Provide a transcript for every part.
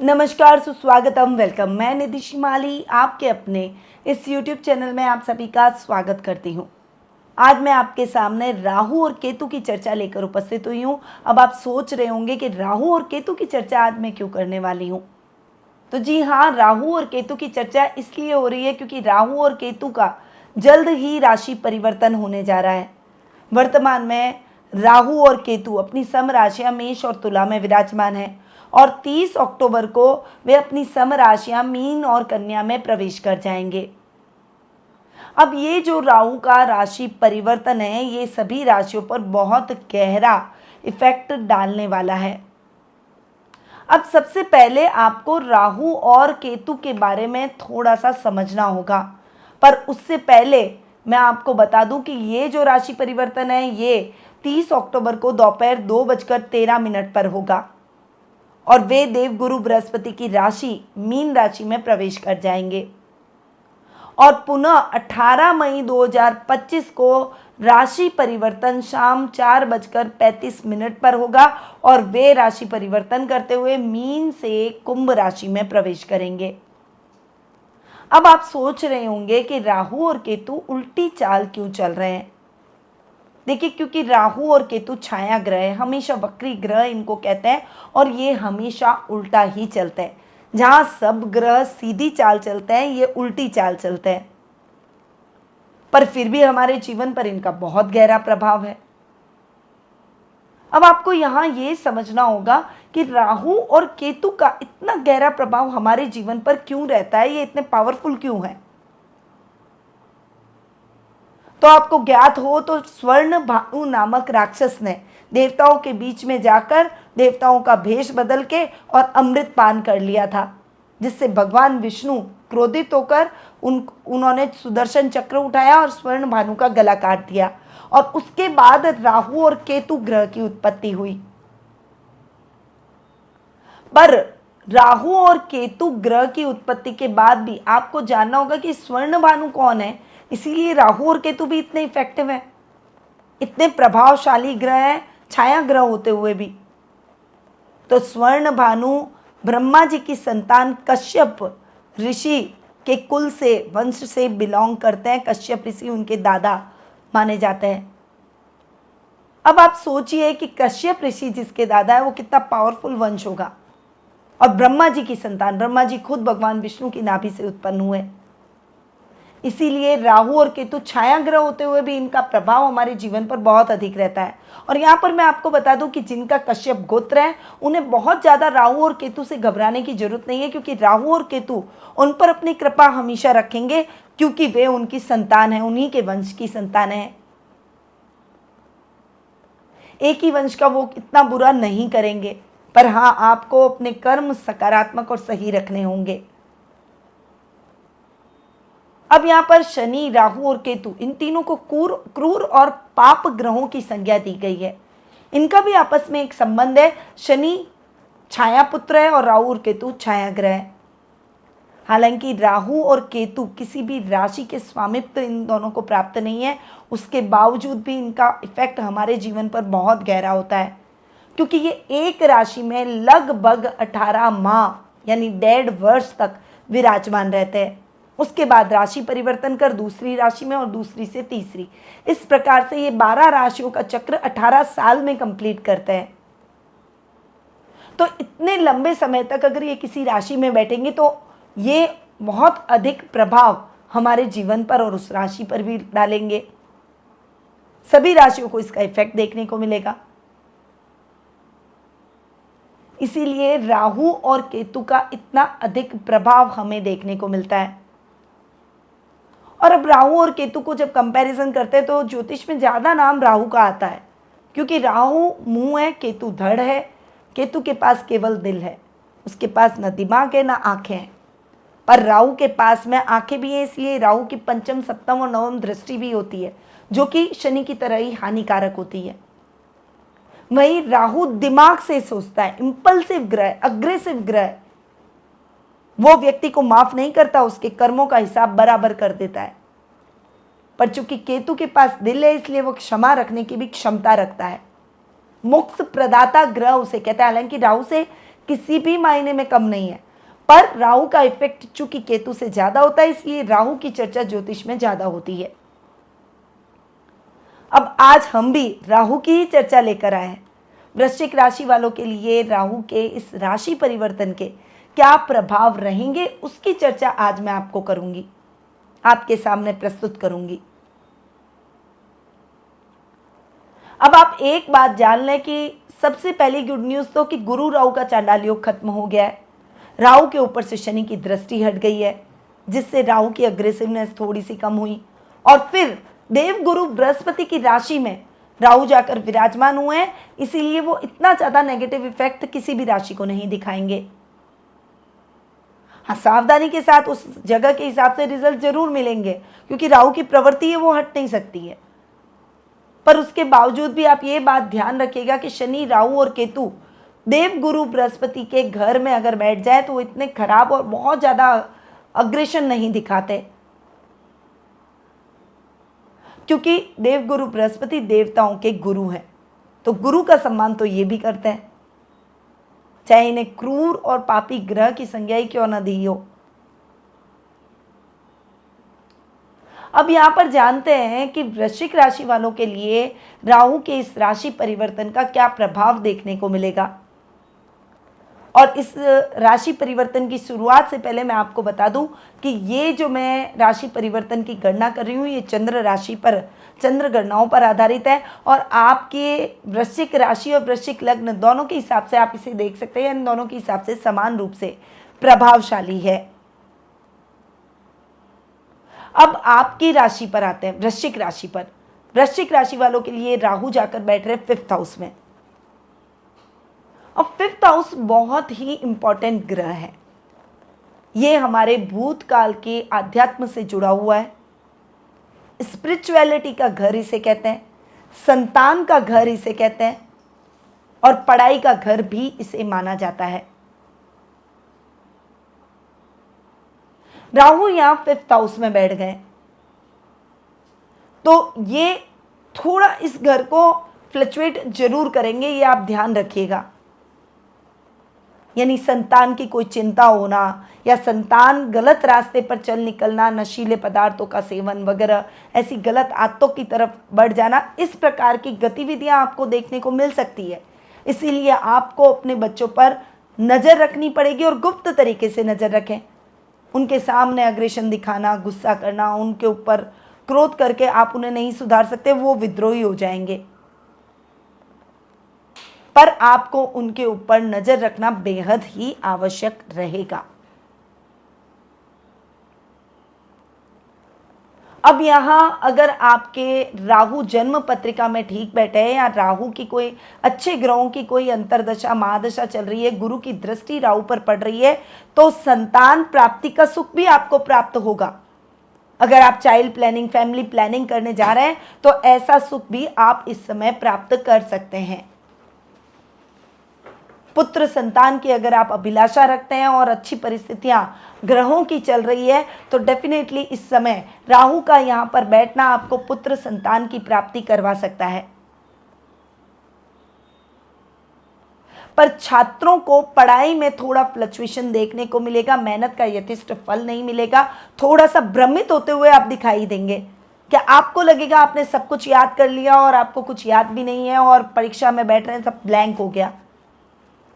नमस्कार, सुस्वागतम, वेलकम। मैं निधि शिमाली आपके अपने इस YouTube चैनल में आप सभी का स्वागत करती हूँ। आज मैं आपके सामने राहु और केतु की चर्चा लेकर उपस्थित हुई हूँ। अब आप सोच रहे होंगे कि राहु और केतु की चर्चा आज मैं क्यों करने वाली हूँ। तो जी हाँ, राहु और केतु की चर्चा इसलिए हो रही है क्योंकि राहु और केतु का जल्द ही राशि परिवर्तन होने जा रहा है। वर्तमान में राहु और केतु अपनी सम राशियां मेष और तुला में विराजमान है और 30 अक्टूबर को वे अपनी सम राशियां मीन और कन्या में प्रवेश कर जाएंगे। अब ये जो राहु का राशि परिवर्तन है, ये सभी राशियों पर बहुत गहरा इफेक्ट डालने वाला है। अब सबसे पहले आपको राहु और केतु के बारे में थोड़ा सा समझना होगा, पर उससे पहले मैं आपको बता दूं कि ये जो राशि परिवर्तन है ये 30 अक्टूबर को दोपहर 2:13 पर होगा और वे देवगुरु बृहस्पति की राशि मीन राशि में प्रवेश कर जाएंगे और पुनः 18 मई 2025 को राशि परिवर्तन शाम 4:35 पर होगा और वे राशि परिवर्तन करते हुए मीन से कुंभ राशि में प्रवेश करेंगे। अब आप सोच रहे होंगे कि राहु और केतु उल्टी चाल क्यों चल रहे हैं। देखिए, क्योंकि राहु और केतु छाया ग्रह है, हमेशा वक्री ग्रह इनको कहते हैं और ये हमेशा उल्टा ही चलते हैं। जहां सब ग्रह सीधी चाल चलते हैं, ये उल्टी चाल चलते हैं, पर फिर भी हमारे जीवन पर इनका बहुत गहरा प्रभाव है। अब आपको यहां ये समझना होगा कि राहु और केतु का इतना गहरा प्रभाव हमारे जीवन पर क्यों रहता है, ये इतने पावरफुल क्यों है। तो आपको ज्ञात हो तो स्वर्ण भानु नामक राक्षस ने देवताओं के बीच में जाकर देवताओं का भेष बदल के और अमृत पान कर लिया था, जिससे भगवान विष्णु क्रोधित होकर उन्होंने सुदर्शन चक्र उठाया और स्वर्ण भानु का गला काट दिया और उसके बाद राहु और केतु ग्रह की उत्पत्ति हुई। पर राहु और केतु ग्रह की उत्पत्ति के बाद भी आपको जानना होगा कि स्वर्ण भानु कौन है। इसीलिए राहु और केतु भी इतने इफेक्टिव हैं, इतने प्रभावशाली ग्रह हैं, छाया ग्रह होते हुए भी। तो स्वर्ण भानु ब्रह्मा जी की संतान कश्यप ऋषि के कुल से, वंश से बिलोंग करते हैं। कश्यप ऋषि उनके दादा माने जाते हैं। अब आप सोचिए कि कश्यप ऋषि जिसके दादा है वो कितना पावरफुल वंश होगा और ब्रह्मा जी की संतान, ब्रह्मा जी खुद भगवान विष्णु की नाभि से उत्पन्न हुए। इसीलिए राहु और केतु छाया ग्रह होते हुए भी इनका प्रभाव हमारे जीवन पर बहुत अधिक रहता है। और यहाँ पर मैं आपको बता दूं कि जिनका कश्यप गोत्र है उन्हें बहुत ज़्यादा राहु और केतु से घबराने की जरूरत नहीं है, क्योंकि राहु और केतु उन पर अपनी कृपा हमेशा रखेंगे, क्योंकि वे उनकी संतान है, उन्हीं के वंश की संतान है। एक ही वंश का वो इतना बुरा नहीं करेंगे, पर हाँ, आपको अपने कर्म सकारात्मक और सही रखने होंगे। अब यहाँ पर शनि, राहु और केतु, इन तीनों को क्रूर और पाप ग्रहों की संज्ञा दी गई है। इनका भी आपस में एक संबंध है। शनि छाया पुत्र है और राहु और केतु छाया ग्रह है। हालांकि राहु और केतु किसी भी राशि के स्वामित्व इन दोनों को प्राप्त नहीं है, उसके बावजूद भी इनका इफेक्ट हमारे जीवन पर बहुत गहरा होता है, क्योंकि ये एक राशि में लगभग 18 माह यानी 1.5 वर्ष तक विराजमान रहते हैं। उसके बाद राशि परिवर्तन कर दूसरी राशि में और दूसरी से तीसरी, इस प्रकार से ये 12 राशियों का चक्र 18 साल में कंप्लीट करते हैं। तो इतने लंबे समय तक अगर ये किसी राशि में बैठेंगे तो ये बहुत अधिक प्रभाव हमारे जीवन पर और उस राशि पर भी डालेंगे। सभी राशियों को इसका इफेक्ट देखने को मिलेगा। इसीलिए राहु और केतु का इतना अधिक प्रभाव हमें देखने को मिलता है। और अब राहु और केतु को जब कंपैरिजन करते हैं तो ज्योतिष में ज़्यादा नाम राहु का आता है, क्योंकि राहु मुंह है, केतु धड़ है। केतु के पास केवल दिल है, उसके पास न दिमाग है न आंखें हैं। पर राहु के पास में आंखें भी हैं, इसलिए राहु की पंचम, सप्तम और नवम दृष्टि भी होती है, जो कि शनि की तरह ही हानिकारक होती है। वहीं राहु दिमाग से सोचता है, इंपल्सिव ग्रह, अग्रेसिव ग्रह, वो व्यक्ति को माफ नहीं करता, उसके कर्मों का हिसाब बराबर कर देता है। पर चूंकि केतु के पास दिल है, इसलिए वो क्षमा रखने की भी क्षमता रखता है। मोक्ष प्रदाता ग्रह उसे कहता है। हालांकि राहु से किसी भी मायने में कम नहीं है, पर राहु का इफेक्ट चूंकि केतु से ज्यादा होता है, इसलिए राहु की चर्चा ज्योतिष में ज्यादा होती है। अब आज हम भी राहु की ही चर्चा लेकर आए हैं। वृश्चिक राशि वालों के लिए राहु के इस राशि परिवर्तन के क्या प्रभाव रहेंगे, उसकी चर्चा आज मैं आपको करूंगी, आपके सामने प्रस्तुत करूंगी। अब आप एक बात जान लें कि सबसे पहली गुड न्यूज तो कि गुरु राहु का चांडाल योग खत्म हो गया है। राहु के ऊपर से शनि की दृष्टि हट गई है, जिससे राहु की अग्रेसिवनेस थोड़ी सी कम हुई, और फिर देव गुरु बृहस्पति की राशि में राहु जाकर विराजमान हुए हैं, इसीलिए वो इतना ज्यादा नेगेटिव इफेक्ट किसी भी राशि को नहीं दिखाएंगे। हाँ, सावधानी के साथ उस जगह के हिसाब से रिजल्ट जरूर मिलेंगे, क्योंकि राहु की प्रवृत्ति है वो हट नहीं सकती है। पर उसके बावजूद भी आप ये बात ध्यान रखिएगा कि शनि, राहु और केतु देव गुरु बृहस्पति के घर में अगर बैठ जाए तो वो इतने खराब और बहुत ज्यादा अग्रेशन नहीं दिखाते, क्योंकि देव गुरु बृहस्पति देवताओं के गुरु हैं, तो गुरु का सम्मान तो ये भी करते हैं, चाहे इन्हें क्रूर और पापी ग्रह की संज्ञा ही क्यों न दी हो। अब यहां पर जानते हैं कि वृश्चिक राशि वालों के लिए राहु के इस राशि परिवर्तन का क्या प्रभाव देखने को मिलेगा। और इस राशि परिवर्तन की शुरुआत से पहले मैं आपको बता दूं कि ये जो मैं राशि परिवर्तन की गणना कर रही हूँ, ये चंद्र राशि पर, चंद्र गणनाओं पर आधारित है, और आपके वृश्चिक राशि और वृश्चिक लग्न दोनों के हिसाब से आप इसे देख सकते हैं, इन दोनों के हिसाब से समान रूप से प्रभावशाली है। अब आपकी राशि पर आते हैं, वृश्चिक राशि पर। वृश्चिक राशि वालों के लिए राहु जाकर बैठ रहे 5th हाउस में। अब 5th हाउस बहुत ही इंपॉर्टेंट ग्रह है, ये हमारे भूतकाल के आध्यात्म से जुड़ा हुआ है, स्पिरिचुअलिटी का घर इसे कहते हैं, संतान का घर इसे कहते हैं, और पढ़ाई का घर भी इसे माना जाता है। राहु यहां 5th हाउस में बैठ गए, तो ये थोड़ा इस घर को फ्लक्चुएट जरूर करेंगे, ये आप ध्यान रखिएगा। यानी संतान की कोई चिंता होना, या संतान गलत रास्ते पर चल निकलना, नशीले पदार्थों का सेवन वगैरह, ऐसी गलत आदतों की तरफ बढ़ जाना, इस प्रकार की गतिविधियां आपको देखने को मिल सकती है। इसीलिए आपको अपने बच्चों पर नजर रखनी पड़ेगी, और गुप्त तरीके से नजर रखें। उनके सामने अग्रेशन दिखाना, गुस्सा करना, उनके ऊपर क्रोध करके आप उन्हें नहीं सुधार सकते, वो विद्रोही हो जाएंगे। पर आपको उनके ऊपर नजर रखना बेहद ही आवश्यक रहेगा। अब यहां अगर आपके राहु जन्म पत्रिका में ठीक बैठे हैं, या राहु की कोई अच्छे ग्रहों की कोई अंतरदशा महादशा चल रही है, गुरु की दृष्टि राहु पर पड़ रही है, तो संतान प्राप्ति का सुख भी आपको प्राप्त होगा। अगर आप चाइल्ड प्लानिंग, फैमिली प्लानिंग करने जा रहे हैं, तो ऐसा सुख भी आप इस समय प्राप्त कर सकते हैं। पुत्र संतान की अगर आप अभिलाषा रखते हैं और अच्छी परिस्थितियां ग्रहों की चल रही है, तो डेफिनेटली इस समय राहु का यहां पर बैठना आपको पुत्र संतान की प्राप्ति करवा सकता है। पर छात्रों को पढ़ाई में थोड़ा फ्लक्चुएशन देखने को मिलेगा, मेहनत का यथेष्ट फल नहीं मिलेगा, थोड़ा सा भ्रमित होते हुए आप दिखाई देंगे। क्या आपको लगेगा आपने सब कुछ याद कर लिया और आपको कुछ याद भी नहीं है, और परीक्षा में बैठ रहे हैं सब ब्लैंक हो गया।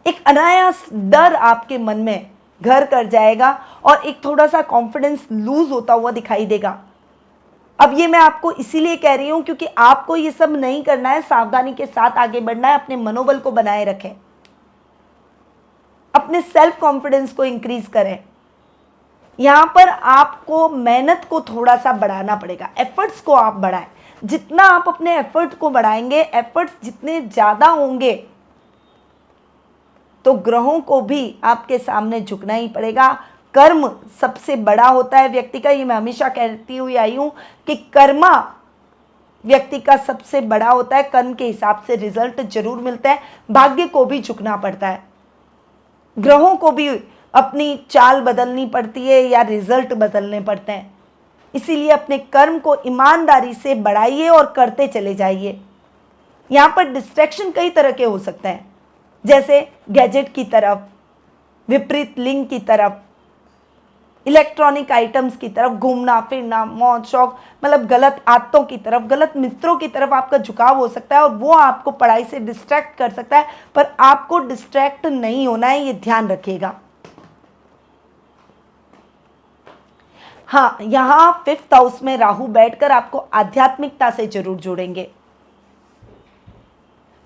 एक अनायास डर आपके मन में घर कर जाएगा, और एक थोड़ा सा कॉन्फिडेंस लूज होता हुआ दिखाई देगा। अब ये मैं आपको इसीलिए कह रही हूं क्योंकि आपको ये सब नहीं करना है, सावधानी के साथ आगे बढ़ना है। अपने मनोबल को बनाए रखें, अपने सेल्फ कॉन्फिडेंस को इंक्रीज करें। यहां पर आपको मेहनत को थोड़ा सा बढ़ाना पड़ेगा, एफर्ट्स को आप बढ़ाएं। जितना आप अपने एफर्ट को बढ़ाएंगे, एफर्ट्स जितने ज्यादा होंगे, तो ग्रहों को भी आपके सामने झुकना ही पड़ेगा। कर्म सबसे बड़ा होता है व्यक्ति का, ये मैं हमेशा कहती हुई आई हूं कि कर्मा व्यक्ति का सबसे बड़ा होता है। कर्म के हिसाब से रिजल्ट जरूर मिलता है, भाग्य को भी झुकना पड़ता है, ग्रहों को भी अपनी चाल बदलनी पड़ती है या रिजल्ट बदलने पड़ते हैं। इसीलिए अपने कर्म को ईमानदारी से बढ़ाइए और करते चले जाइए। यहाँ पर डिस्ट्रैक्शन कई तरह के हो सकते हैं, जैसे गैजेट की तरफ, विपरीत लिंग की तरफ, इलेक्ट्रॉनिक आइटम्स की तरफ, घूमना फिरना, मौज शौक, मतलब गलत आदतों की तरफ, गलत मित्रों की तरफ आपका झुकाव हो सकता है और वो आपको पढ़ाई से डिस्ट्रैक्ट कर सकता है। पर आपको डिस्ट्रैक्ट नहीं होना है, ये ध्यान रखिएगा। हाँ, यहां 5th हाउस में राहु बैठकर आपको आध्यात्मिकता से जरूर जोड़ेंगे,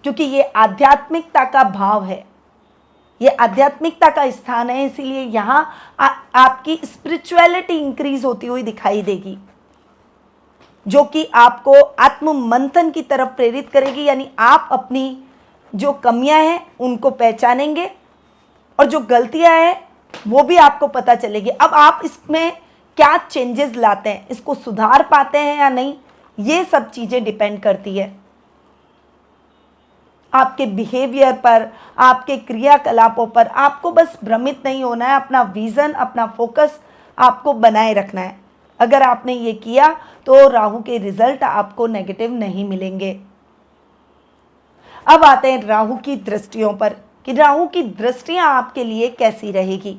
क्योंकि ये आध्यात्मिकता का भाव है, ये आध्यात्मिकता का स्थान है, इसीलिए यहां आपकी स्पिरिचुअलिटी इंक्रीज होती हुई दिखाई देगी, जो कि आपको आत्म मंथन की तरफ प्रेरित करेगी। यानी आप अपनी जो कमियां हैं उनको पहचानेंगे और जो गलतियां हैं वो भी आपको पता चलेगी। अब आप इसमें क्या चेंजेस लाते हैं, इसको सुधार पाते हैं या नहीं, ये सब चीजें डिपेंड करती है आपके बिहेवियर पर, आपके क्रियाकलापों पर। आपको बस भ्रमित नहीं होना है, अपना विजन, अपना फोकस आपको बनाए रखना है। अगर आपने ये किया तो राहु के रिजल्ट आपको नेगेटिव नहीं मिलेंगे। अब आते हैं राहु की दृष्टियों पर कि राहु की दृष्टियां आपके लिए कैसी रहेगी।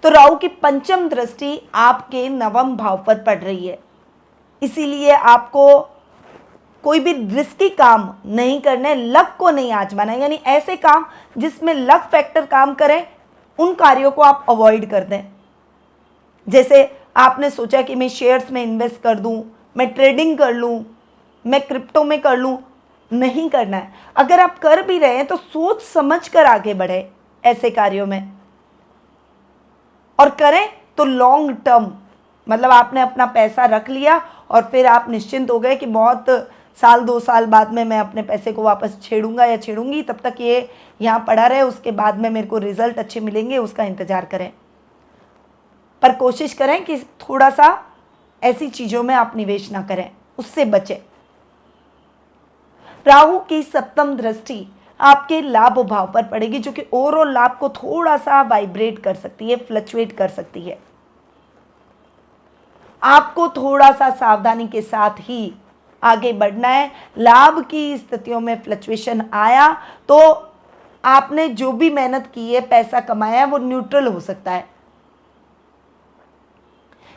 तो राहु की पंचम दृष्टि आपके नवम भाव पर पड़ रही है, इसीलिए आपको कोई भी रिस्की काम नहीं करने, लक को नहीं आजमाना। यानी ऐसे काम जिसमें लक फैक्टर काम करे, उन कार्यों को आप अवॉइड कर दें। जैसे आपने सोचा कि मैं शेयर्स में इन्वेस्ट कर दूं, मैं ट्रेडिंग कर लूं, मैं क्रिप्टो में कर लूं, नहीं करना है। अगर आप कर भी रहे हैं तो सोच समझ कर आगे बढ़े ऐसे कार्यों में, और करें तो लॉन्ग टर्म, मतलब आपने अपना पैसा रख लिया और फिर आप निश्चिंत हो गए कि बहुत साल 2 साल बाद में मैं अपने पैसे को वापस छेड़ूंगा या छेड़ूंगी, तब तक ये यहाँ पड़ा रहे, उसके बाद में मेरे को रिजल्ट अच्छे मिलेंगे, उसका इंतजार करें। पर कोशिश करें कि थोड़ा सा ऐसी चीजों में आप निवेश ना करें, उससे बचें। राहु की सप्तम दृष्टि आपके लाभ भाव पर पड़ेगी, जो कि ओवरऑल लाभ को थोड़ा सा वाइब्रेट कर सकती है, फ्लक्चुएट कर सकती है। आपको थोड़ा सा सावधानी के साथ ही आगे बढ़ना है। लाभ की स्थितियों में फ्लक्चुएशन आया तो आपने जो भी मेहनत की है, पैसा कमाया है, वो न्यूट्रल हो सकता है।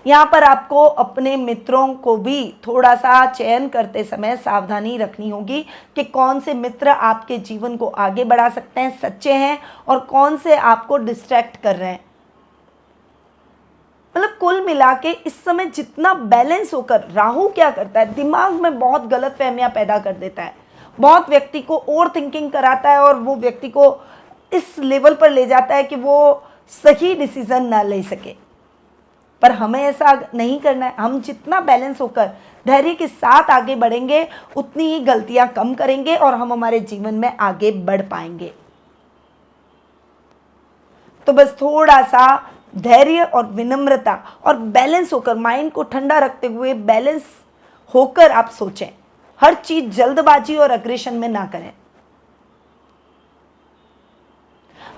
यहां पर आपको अपने मित्रों को भी थोड़ा सा चयन करते समय सावधानी रखनी होगी कि कौन से मित्र आपके जीवन को आगे बढ़ा सकते हैं, सच्चे हैं, और कौन से आपको डिस्ट्रैक्ट कर रहे हैं। मतलब कुल मिला के इस समय जितना बैलेंस होकर, राहु क्या करता है, दिमाग में बहुत गलत फहमियां पैदा कर देता है, बहुत व्यक्ति को ओवर थिंकिंग कराता है और वो व्यक्ति को इस लेवल पर ले जाता है कि वो सही डिसीजन ना ले सके। पर हमें ऐसा नहीं करना है। हम जितना बैलेंस होकर धैर्य के साथ आगे बढ़ेंगे, उतनी ही गलतियां कम करेंगे और हम हमारे जीवन में आगे बढ़ पाएंगे। तो बस थोड़ा सा धैर्य और विनम्रता और बैलेंस होकर, माइंड को ठंडा रखते हुए बैलेंस होकर आप सोचें। हर चीज जल्दबाजी और अग्रेशन में ना करें।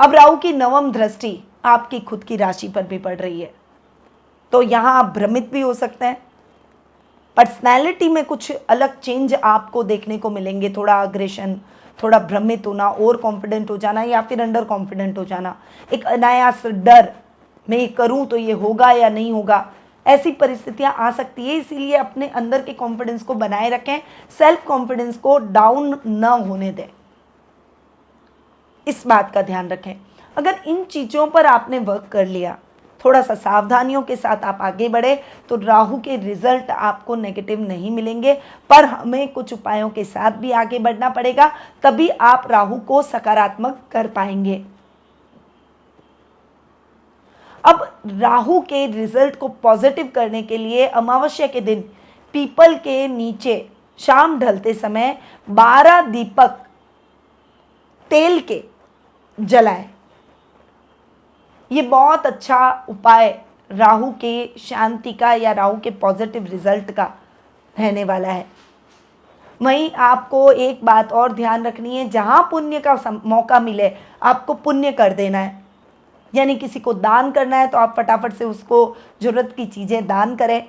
अब राहु की नवम दृष्टि आपकी खुद की राशि पर भी पड़ रही है, तो यहां आप भ्रमित भी हो सकते हैं। पर्सनैलिटी में कुछ अलग चेंज आपको देखने को मिलेंगे, थोड़ा अग्रेशन, थोड़ा भ्रमित होना, ओवर कॉन्फिडेंट हो जाना या फिर अंडर कॉन्फिडेंट हो जाना, एक अनायास डर, मैं ये करूं तो ये होगा या नहीं होगा, ऐसी परिस्थितियां आ सकती है। इसीलिए अपने अंदर के कॉन्फिडेंस को बनाए रखें, सेल्फ कॉन्फिडेंस को डाउन न होने दें, इस बात का ध्यान रखें। अगर इन चीज़ों पर आपने वर्क कर लिया, थोड़ा सा सावधानियों के साथ आप आगे बढ़े, तो राहु के रिजल्ट आपको नेगेटिव नहीं मिलेंगे। पर हमें कुछ उपायों के साथ भी आगे बढ़ना पड़ेगा, तभी आप राहु को सकारात्मक कर पाएंगे। अब राहु के रिजल्ट को पॉजिटिव करने के लिए अमावस्या के दिन पीपल के नीचे शाम ढलते समय 12 दीपक तेल के जलाएं। ये बहुत अच्छा उपाय राहु के शांति का या राहु के पॉजिटिव रिजल्ट का रहने वाला है। वहीं आपको एक बात और ध्यान रखनी है, जहां पुण्य का मौका मिले आपको पुण्य कर देना है। यानी किसी को दान करना है तो आप फटाफट से उसको जरूरत की चीज़ें दान करें।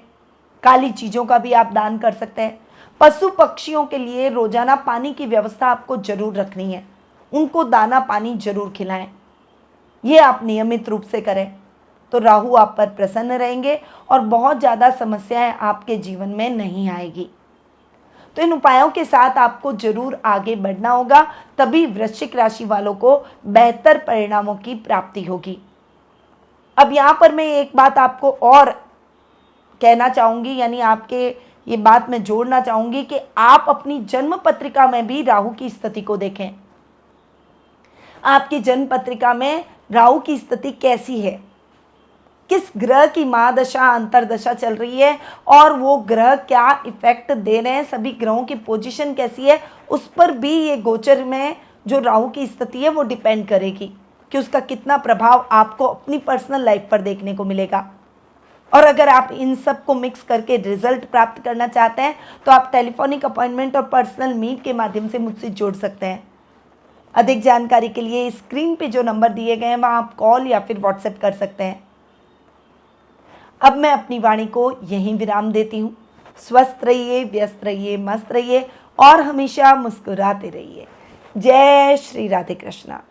काली चीज़ों का भी आप दान कर सकते हैं। पशु पक्षियों के लिए रोजाना पानी की व्यवस्था आपको जरूर रखनी है, उनको दाना पानी जरूर खिलाएं। ये आप नियमित रूप से करें तो राहु आप पर प्रसन्न रहेंगे और बहुत ज़्यादा समस्याएं आपके जीवन में नहीं आएगी। तो इन उपायों के साथ आपको जरूर आगे बढ़ना होगा, तभी वृश्चिक राशि वालों को बेहतर परिणामों की प्राप्ति होगी। अब यहाँ पर मैं एक बात आपको और कहना चाहूँगी, यानी आपके ये बात मैं जोड़ना चाहूँगी कि आप अपनी जन्म पत्रिका में भी राहु की स्थिति को देखें। आपकी जन्म पत्रिका में राहु की स्थिति कैसी है, किस ग्रह की महादशा अंतरदशा चल रही है और वो ग्रह क्या इफेक्ट दे रहे हैं, सभी ग्रहों की पोजीशन कैसी है, उस पर भी ये गोचर में जो राहु की स्थिति है वो डिपेंड करेगी कि उसका कितना प्रभाव आपको अपनी पर्सनल लाइफ पर देखने को मिलेगा। और अगर आप इन सब को मिक्स करके रिजल्ट प्राप्त करना चाहते हैं तो आप टेलीफोनिक अपॉइंटमेंट और पर्सनल मीट के माध्यम से मुझसे जुड़ सकते हैं। अधिक जानकारी के लिए स्क्रीन पे जो नंबर दिए गए हैं वहाँ आप कॉल या फिर व्हाट्सएप कर सकते हैं। अब मैं अपनी वाणी को यहीं विराम देती हूँ। स्वस्थ रहिए, व्यस्त रहिए, मस्त रहिए और हमेशा मुस्कुराते रहिए। जय श्री राधे कृष्णा।